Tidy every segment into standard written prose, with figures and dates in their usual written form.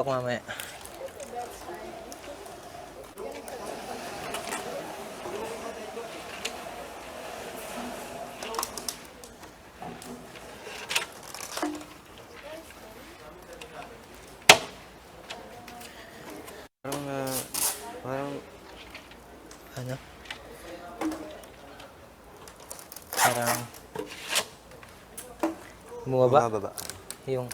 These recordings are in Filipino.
Ako mamaya. Parang, Ano? Parang bumaba bumababa. yung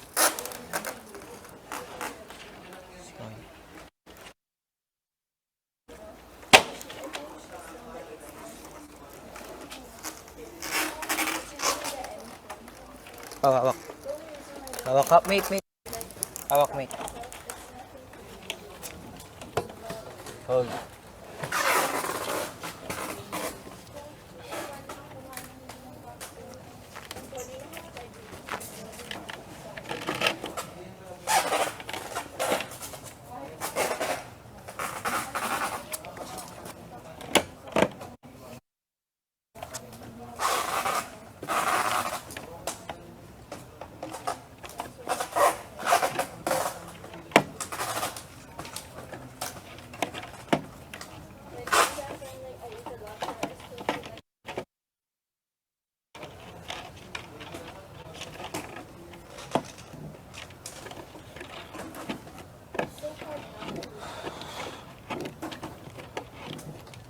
hawak. Hawak, mate. Hawak, mate. Hold.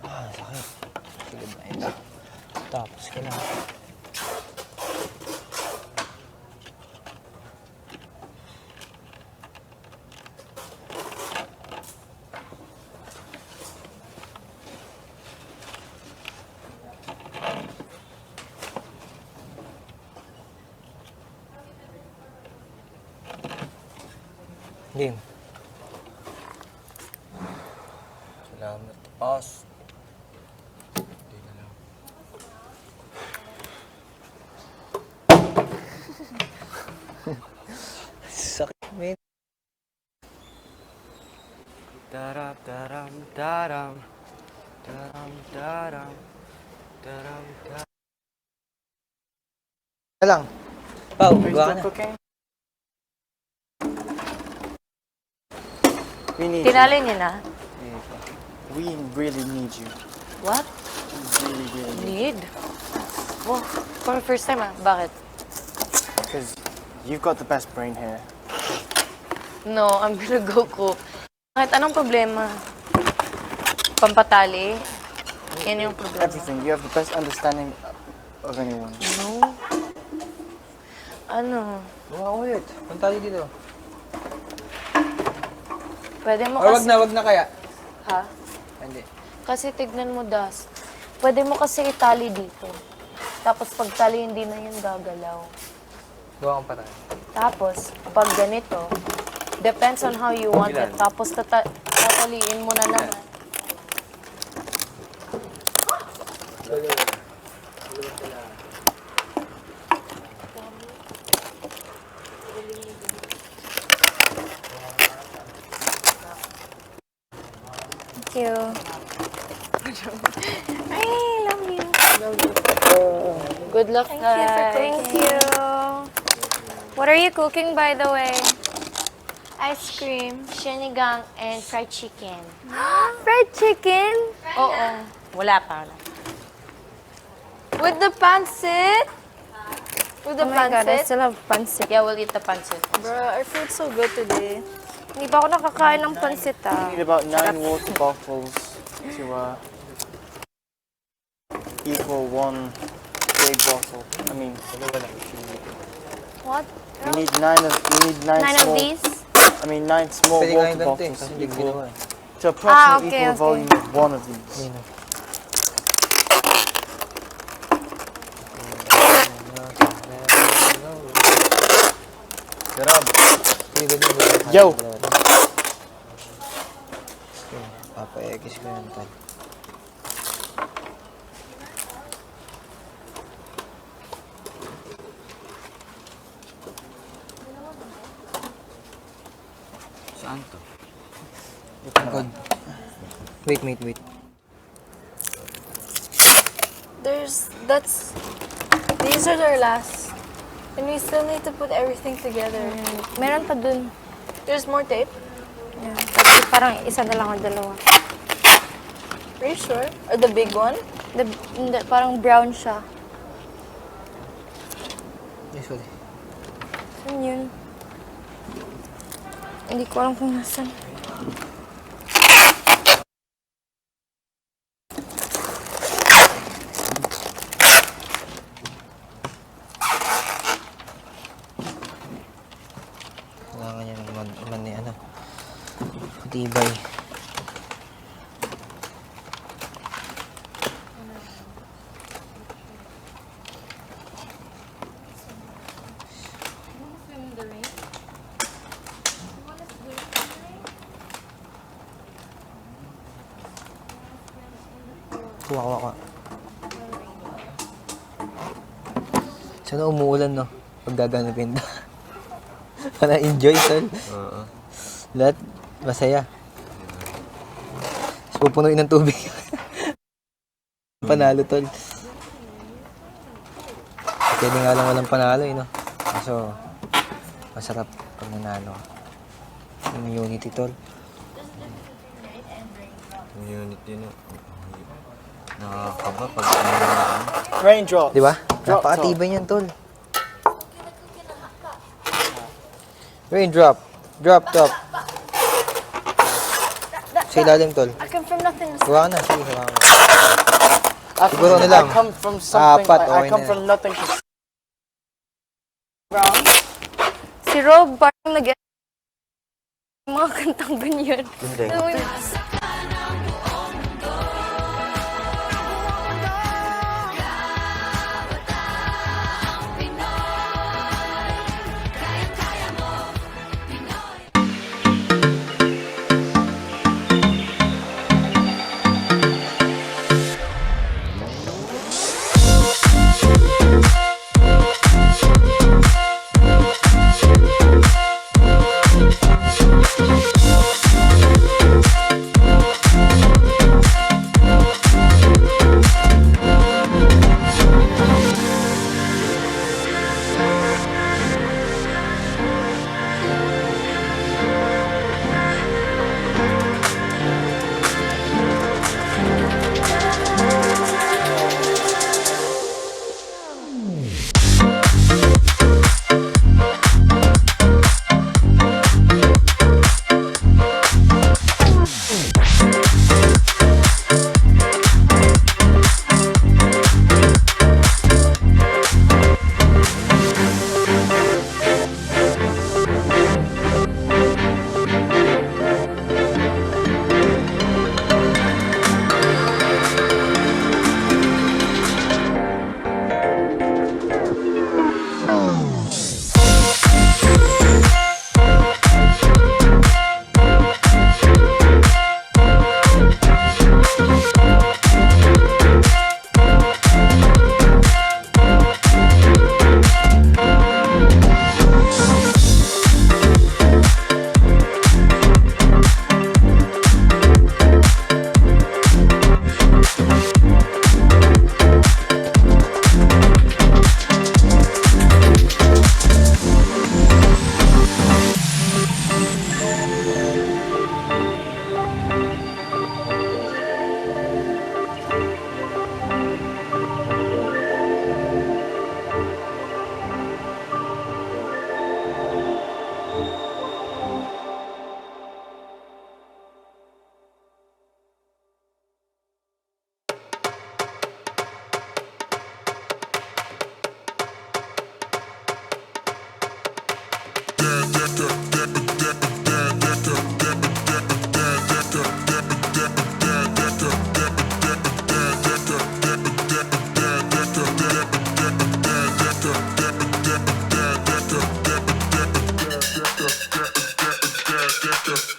Sakit. Sige ba ito? Tapos ka lang. Game. Salamat. Pause. Sakit, mate. Daram, daram, daram. Daram, daram. Daram, daram. Lang. Pau, Are you gawa still na. cooking? We need you. Tinali niyo na? We really need you. What? We really need Need? Oh, for the first time Bakit? Because you've got the best brain here. No, I'm gonna go cook. Bakit? Anong problema? Pampatali? Yan yung problema. Everything. You have the best understanding of anyone. No. Ano? Gawa ko ulit. Punta dito. Pwede mo Or kasi... wag na kaya. Ha? Hindi. Kasi tignan mo, Das. Pwede mo kasi itali dito. Tapos pag tali, hindi na yun gagalaw. Gawa kong paraan. Tapos, pag ganito, depends on how you want it. Tapos tataliin mo na naman. Thank you. I love you. Good luck, guys. Thank you. What are you cooking, by the way? Ice cream, sinigang, and fried chicken. Fried chicken? Oo. Wala pa. With the pancit? With the Oh my God, I pancit? still have pancit. Yeah, we'll eat the pancit. Bro, our food's so good today. Hindi pa ako nakakain ng pancit, You need about 9 water bottles to equal one big bottle. I mean, What? you need nine Nine small. of these? I mean 9 small Pwede water kain ganito eh. bottles Kasi hindi ginawa eh. to approximately okay, equal the okay. volume of one of these. Nino. Sarap. Yo! Papa-egis ko yan, tol. Saan to? God. Wait. These are our last. And we still need to put everything together. Meron pa dun. There's more tape? Yan. Tapos parang isa na lang o dalawa. Are you sure? Or the big one? Hindi, parang brown siya. Sorry. Saan yun? Hindi ko alam kung nasan. Kailangan niya naman ni ano. Matibay. Kuha. Sana umuulan, no? Pag gaganapin. Para enjoy, tol. Oo. Lahat masaya. Tapos pupunuin ng tubig. Panalo, tol. Pwede nga lang walang panalo, no? Kaso, masarap pag nanalo. Yung unity, tol. Yung unit yun. Nakakaba pag ano. Raindrops. Di ba? Drop, Napakatibay niyan, tol. Raindrop. Drop, top. Sa ilalim, tol. I come from nothing. Huwag ka na. Sige, huwag ka na. I Siguro ano lang. come from something. Apat, I okay come na. from nothing to Brown. Si Rob parang mga kantang ganyan. Hindi. Alam mo yun? Yeah.